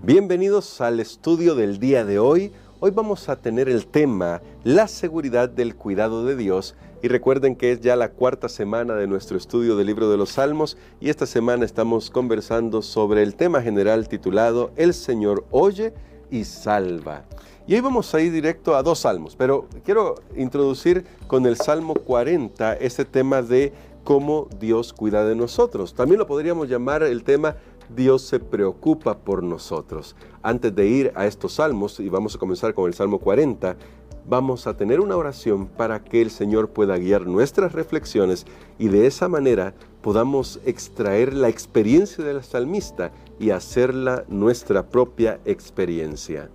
Bienvenidos al estudio del día de hoy. Hoy vamos a tener el tema, la seguridad del cuidado de Dios. Y recuerden que es ya la cuarta semana de nuestro estudio del libro de los Salmos. Y esta semana estamos conversando sobre el tema general titulado El Señor oye y salva. Y hoy vamos a ir directo a dos salmos. Pero quiero introducir con el Salmo 40 este tema de cómo Dios cuida de nosotros. También lo podríamos llamar el tema Dios se preocupa por nosotros. Antes de ir a estos salmos, y vamos a comenzar con el Salmo 40, vamos a tener una oración para que el Señor pueda guiar nuestras reflexiones y de esa manera podamos extraer la experiencia del salmista y hacerla nuestra propia experiencia.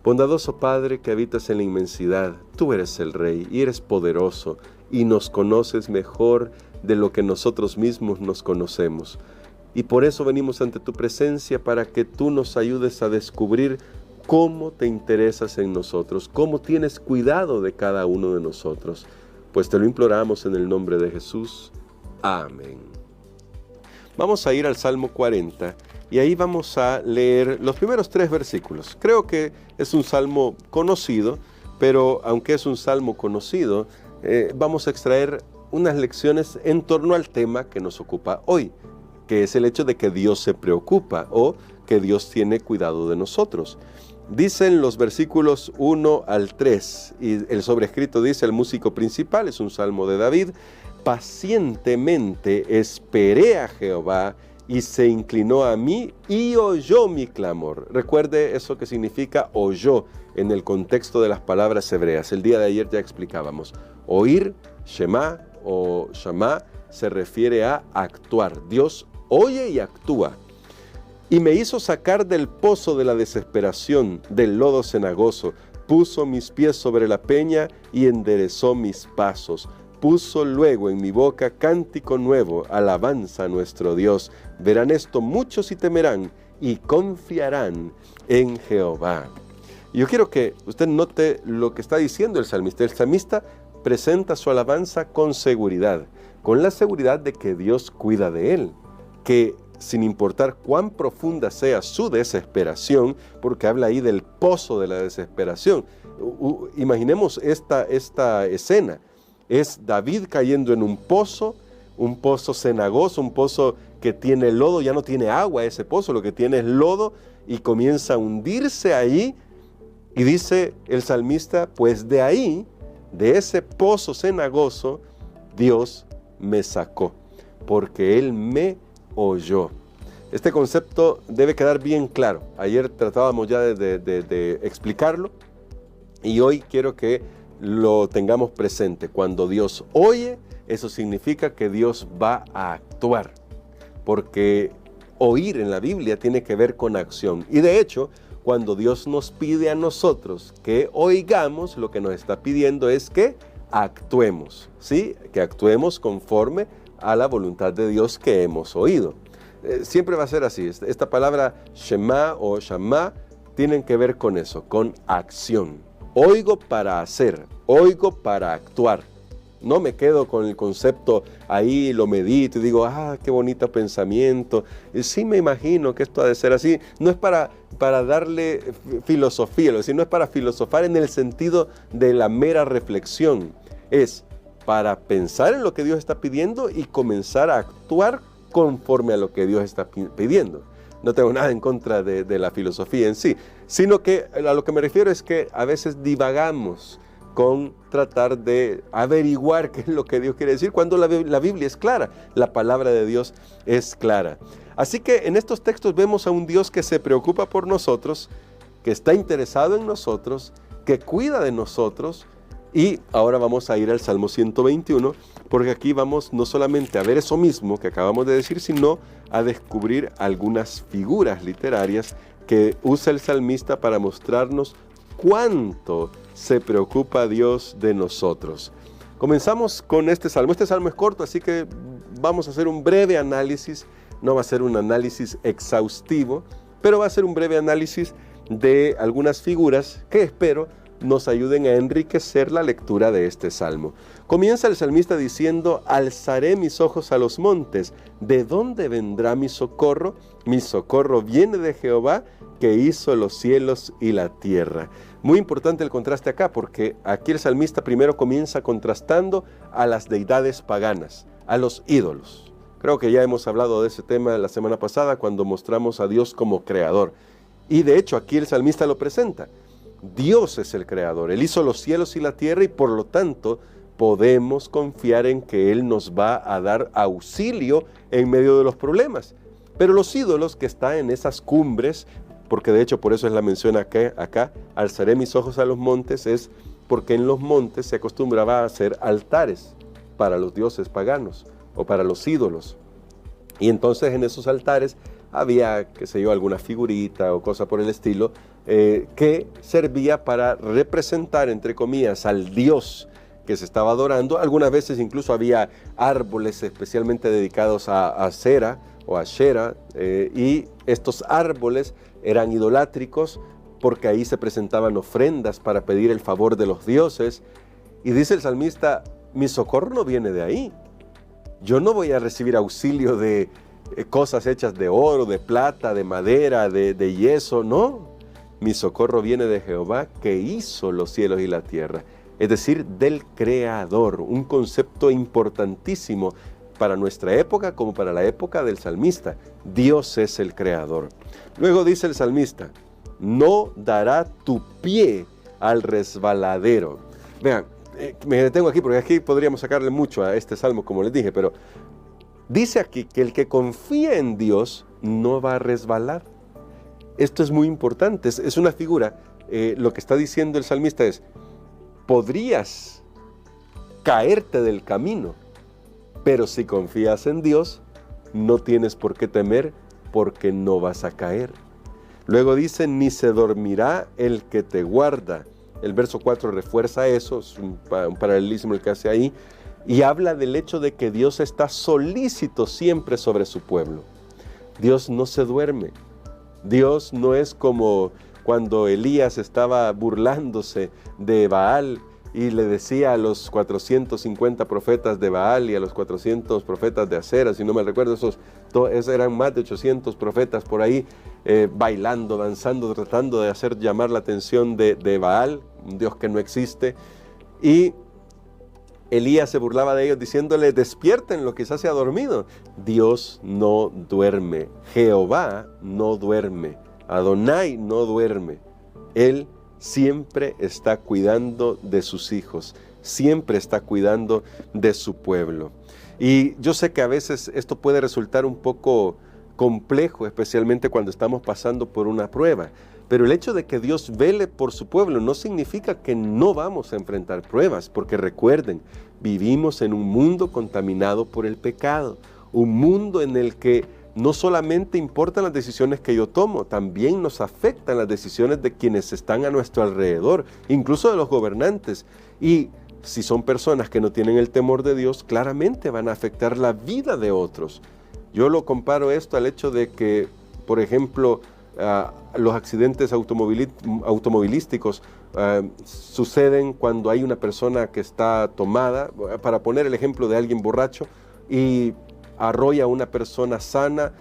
Bondadoso Padre que habitas en la inmensidad, tú eres el Rey y eres poderoso y nos conoces mejor de lo que nosotros mismos nos conocemos. Y por eso venimos ante tu presencia para que tú nos ayudes a descubrir cómo te interesas en nosotros, cómo tienes cuidado de cada uno de nosotros. Pues te lo imploramos en el nombre de Jesús. Amén. Vamos a ir al Salmo 40 y ahí vamos a leer los primeros 3 versículos. Creo que es un salmo conocido, pero aunque es un salmo conocido, vamos a extraer unas lecciones en torno al tema que nos ocupa hoy, que es el hecho de que Dios se preocupa o que Dios tiene cuidado de nosotros. Dicen los versículos 1 al 3, y el sobrescrito dice el músico principal, es un salmo de David: pacientemente esperé a Jehová y se inclinó a mí y oyó mi clamor. Recuerde eso que significa oyó en el contexto de las palabras hebreas. El día de ayer ya explicábamos. Oír, shema o shama, se refiere a actuar. Dios oye y actúa. Y me hizo sacar del pozo de la desesperación, del lodo cenagoso. Puso mis pies sobre la peña y enderezó mis pasos. Puso luego en mi boca cántico nuevo, alabanza a nuestro Dios. Verán esto muchos y temerán y confiarán en Jehová. Y yo quiero que usted note lo que está diciendo el salmista. El salmista presenta su alabanza con seguridad, con la seguridad de que Dios cuida de él, que sin importar cuán profunda sea su desesperación, porque habla ahí del pozo de la desesperación. Imaginemos esta escena. Es David cayendo en un pozo cenagoso, un pozo que tiene lodo, ya no tiene agua ese pozo, lo que tiene es lodo y comienza a hundirse ahí. Y dice el salmista, pues de ahí, de ese pozo cenagoso, Dios me sacó, porque Él me oyó. Este concepto debe quedar bien claro. Ayer tratábamos ya de explicarlo y hoy quiero que lo tengamos presente. Cuando Dios oye, eso significa que Dios va a actuar, porque oír en la Biblia tiene que ver con acción. Y de hecho, cuando Dios nos pide a nosotros que oigamos, lo que nos está pidiendo es que actuemos, ¿sí? Que actuemos conforme a la voluntad de Dios que hemos oído. Siempre va a ser así. Esta palabra shema o shama tienen que ver con eso, con acción. Oigo para hacer, oigo para actuar. No me quedo con el concepto ahí, lo medito y digo, qué bonito pensamiento. Sí me imagino que esto ha de ser así. No es para darle filosofía, sino es para filosofar en el sentido de la mera reflexión. Es para pensar en lo que Dios está pidiendo y comenzar a actuar conforme a lo que Dios está pidiendo. No tengo nada en contra de la filosofía en sí, sino que a lo que me refiero es que a veces divagamos con tratar de averiguar qué es lo que Dios quiere decir, cuando la Biblia es clara, la palabra de Dios es clara. Así que en estos textos vemos a un Dios que se preocupa por nosotros, que está interesado en nosotros, que cuida de nosotros. Y ahora vamos a ir al Salmo 121, porque aquí vamos no solamente a ver eso mismo que acabamos de decir, sino a descubrir algunas figuras literarias que usa el salmista para mostrarnos cuánto se preocupa Dios de nosotros. Comenzamos con este salmo. Este salmo es corto, así que vamos a hacer un breve análisis. No va a ser un análisis exhaustivo, pero va a ser un breve análisis de algunas figuras que espero nos ayuden a enriquecer la lectura de este salmo. Comienza el salmista diciendo: alzaré mis ojos a los montes, ¿de dónde vendrá mi socorro? Mi socorro viene de Jehová, que hizo los cielos y la tierra. Muy importante el contraste acá, porque aquí el salmista primero comienza contrastando a las deidades paganas, a los ídolos. Creo que ya hemos hablado de ese tema la semana pasada cuando mostramos a Dios como creador. Y de hecho aquí el salmista lo presenta. Dios es el creador, Él hizo los cielos y la tierra y por lo tanto podemos confiar en que Él nos va a dar auxilio en medio de los problemas. Pero los ídolos que están en esas cumbres, porque de hecho por eso es la mención acá, alzaré mis ojos a los montes, es porque en los montes se acostumbraba a hacer altares para los dioses paganos o para los ídolos. Y entonces en esos altares había, qué sé yo, alguna figurita o cosa por el estilo, que servía para representar, entre comillas, al Dios que se estaba adorando. Algunas veces incluso había árboles especialmente dedicados a Cera o a Shera, y estos árboles eran idolátricos porque ahí se presentaban ofrendas para pedir el favor de los dioses. Y dice el salmista, mi socorro no viene de ahí. Yo no voy a recibir auxilio de cosas hechas de oro, de plata, de madera, de yeso, no. Mi socorro viene de Jehová que hizo los cielos y la tierra, es decir, del Creador, un concepto importantísimo para nuestra época como para la época del salmista. Dios es el Creador. Luego dice el salmista, no dará tu pie al resbaladero. Vean, me detengo aquí porque aquí podríamos sacarle mucho a este salmo, como les dije, pero dice aquí que el que confía en Dios no va a resbalar. Esto es muy importante, es una figura. Lo que está diciendo el salmista es, podrías caerte del camino, pero si confías en Dios, no tienes por qué temer porque no vas a caer. Luego dice, ni se dormirá el que te guarda. El verso 4 refuerza eso, es un paralelismo el que hace ahí, y habla del hecho de que Dios está solícito siempre sobre su pueblo. Dios no se duerme. Dios no es como cuando Elías estaba burlándose de Baal y le decía a los 450 profetas de Baal y a los 400 profetas de Acera, si no me recuerdo, esos eran más de 800 profetas por ahí, bailando, danzando, tratando de hacer llamar la atención de Baal, un Dios que no existe. Y Elías se burlaba de ellos diciéndole, despiértenlo, quizás se ha dormido. Dios no duerme, Jehová no duerme, Adonai no duerme. Él siempre está cuidando de sus hijos, siempre está cuidando de su pueblo. Y yo sé que a veces esto puede resultar un poco complejo, especialmente cuando estamos pasando por una prueba. Pero el hecho de que Dios vele por su pueblo no significa que no vamos a enfrentar pruebas, porque recuerden, vivimos en un mundo contaminado por el pecado, un mundo en el que no solamente importan las decisiones que yo tomo, también nos afectan las decisiones de quienes están a nuestro alrededor, incluso de los gobernantes. Y si son personas que no tienen el temor de Dios, claramente van a afectar la vida de otros. Yo lo comparo esto al hecho de que, por ejemplo, los accidentes automovilísticos suceden cuando hay una persona que está tomada, para poner el ejemplo de alguien borracho, y arrolla a una persona sana.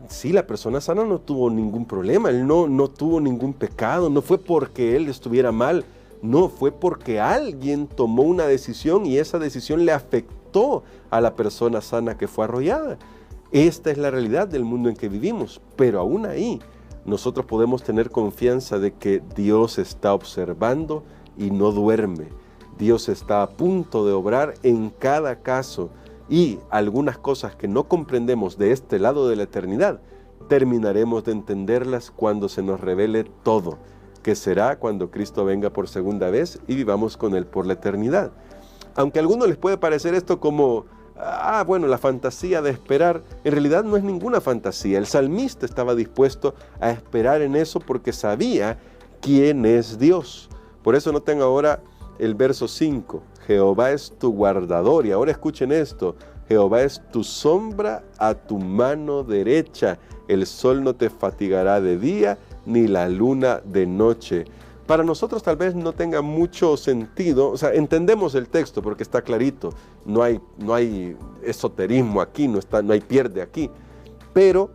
Sí, la persona sana no tuvo ningún problema, él no tuvo ningún pecado, no fue porque él estuviera mal, no, fue porque alguien tomó una decisión y esa decisión le afectó a la persona sana que fue arrollada. Esta es la realidad del mundo en que vivimos, pero aún ahí nosotros podemos tener confianza de que Dios está observando y no duerme. Dios está a punto de obrar en cada caso, y algunas cosas que no comprendemos de este lado de la eternidad, terminaremos de entenderlas cuando se nos revele todo, que será cuando Cristo venga por segunda vez y vivamos con Él por la eternidad. Aunque a algunos les puede parecer esto como, bueno, la fantasía de esperar, en realidad no es ninguna fantasía. El salmista estaba dispuesto a esperar en eso porque sabía quién es Dios. Por eso noten ahora el verso 5, Jehová es tu guardador, y ahora escuchen esto, Jehová es tu sombra a tu mano derecha, el sol no te fatigará de día, ni la luna de noche. Para nosotros tal vez no tenga mucho sentido, o sea, entendemos el texto porque está clarito, no hay esoterismo aquí, no hay pierde aquí, pero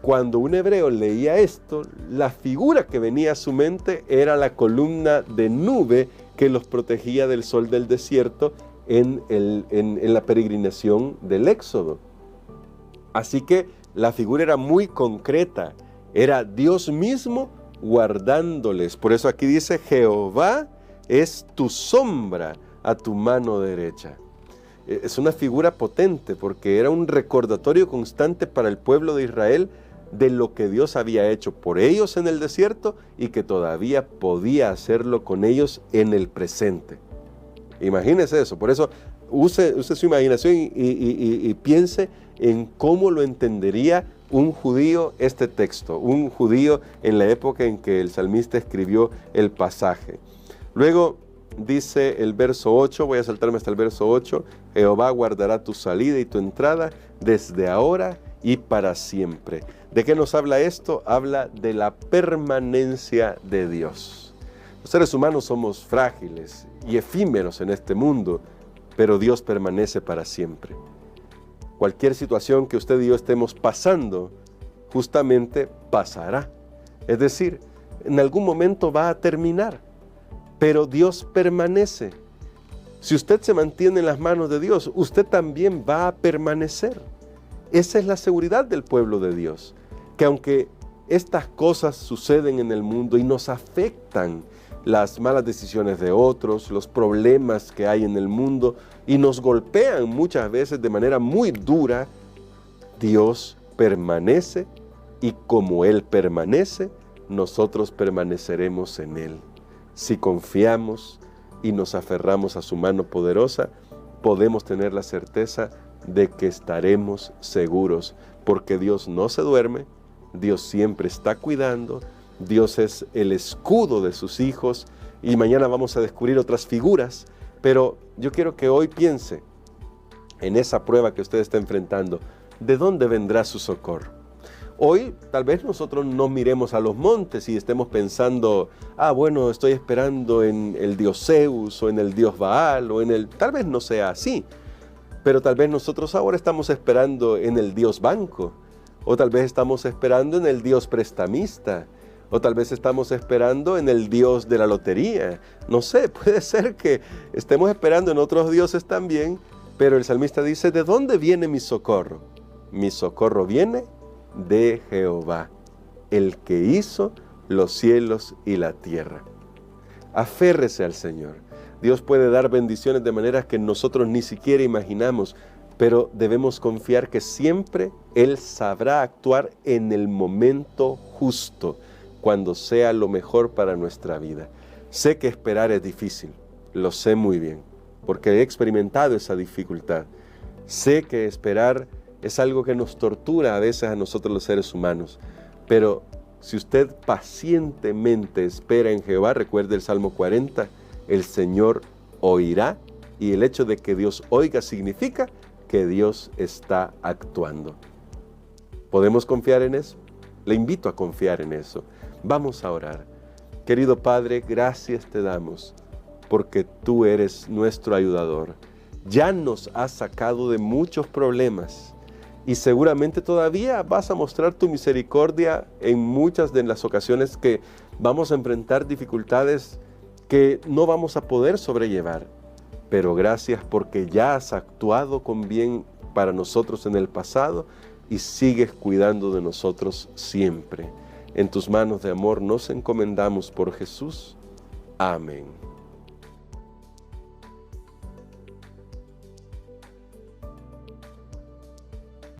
cuando un hebreo leía esto, la figura que venía a su mente era la columna de nube que los protegía del sol del desierto en la peregrinación del Éxodo. Así que la figura era muy concreta, era Dios mismo guardándoles. Por eso aquí dice, Jehová es tu sombra a tu mano derecha. Es una figura potente porque era un recordatorio constante para el pueblo de Israel de lo que Dios había hecho por ellos en el desierto y que todavía podía hacerlo con ellos en el presente. Imagínese eso, por eso use su imaginación y piense en cómo lo entendería un judío este texto, un judío en la época en que el salmista escribió el pasaje. Luego dice el verso 8, voy a saltarme hasta el verso 8, Jehová guardará tu salida y tu entrada desde ahora y para siempre. ¿De qué nos habla esto? Habla de la permanencia de Dios. Los seres humanos somos frágiles y efímeros en este mundo, pero Dios permanece para siempre. Cualquier situación que usted y yo estemos pasando, justamente pasará. Es decir, en algún momento va a terminar, pero Dios permanece. Si usted se mantiene en las manos de Dios, usted también va a permanecer. Esa es la seguridad del pueblo de Dios, que aunque estas cosas suceden en el mundo y nos afectan, las malas decisiones de otros, los problemas que hay en el mundo y nos golpean muchas veces de manera muy dura, Dios permanece y como Él permanece, nosotros permaneceremos en Él. Si confiamos y nos aferramos a su mano poderosa, podemos tener la certeza de que estaremos seguros, porque Dios no se duerme, Dios siempre está cuidando, Dios es el escudo de sus hijos y mañana vamos a descubrir otras figuras, pero yo quiero que hoy piense en esa prueba que usted está enfrentando. ¿De dónde vendrá su socorro? Hoy tal vez nosotros no miremos a los montes y estemos pensando, bueno, estoy esperando en el dios Zeus o en el dios Baal o en el... Tal vez no sea así, pero tal vez nosotros ahora estamos esperando en el dios banco, o tal vez estamos esperando en el dios prestamista, o tal vez estamos esperando en el dios de la lotería. No sé, puede ser que estemos esperando en otros dioses también, pero el salmista dice, ¿de dónde viene mi socorro? Mi socorro viene de Jehová, el que hizo los cielos y la tierra. Aférrese al Señor. Dios puede dar bendiciones de maneras que nosotros ni siquiera imaginamos, pero debemos confiar que siempre Él sabrá actuar en el momento justo, cuando sea lo mejor para nuestra vida. Sé que esperar es difícil, lo sé muy bien, porque he experimentado esa dificultad. Sé que esperar es algo que nos tortura a veces a nosotros los seres humanos, pero si usted pacientemente espera en Jehová, recuerde el Salmo 40, el Señor oirá, y el hecho de que Dios oiga significa que Dios está actuando. ¿Podemos confiar en eso? Le invito a confiar en eso. Vamos a orar. Querido Padre, gracias te damos porque tú eres nuestro ayudador. Ya nos has sacado de muchos problemas y seguramente todavía vas a mostrar tu misericordia en muchas de las ocasiones que vamos a enfrentar dificultades que no vamos a poder sobrellevar. Pero gracias porque ya has actuado con bien para nosotros en el pasado y sigues cuidando de nosotros siempre. En tus manos de amor nos encomendamos por Jesús. Amén.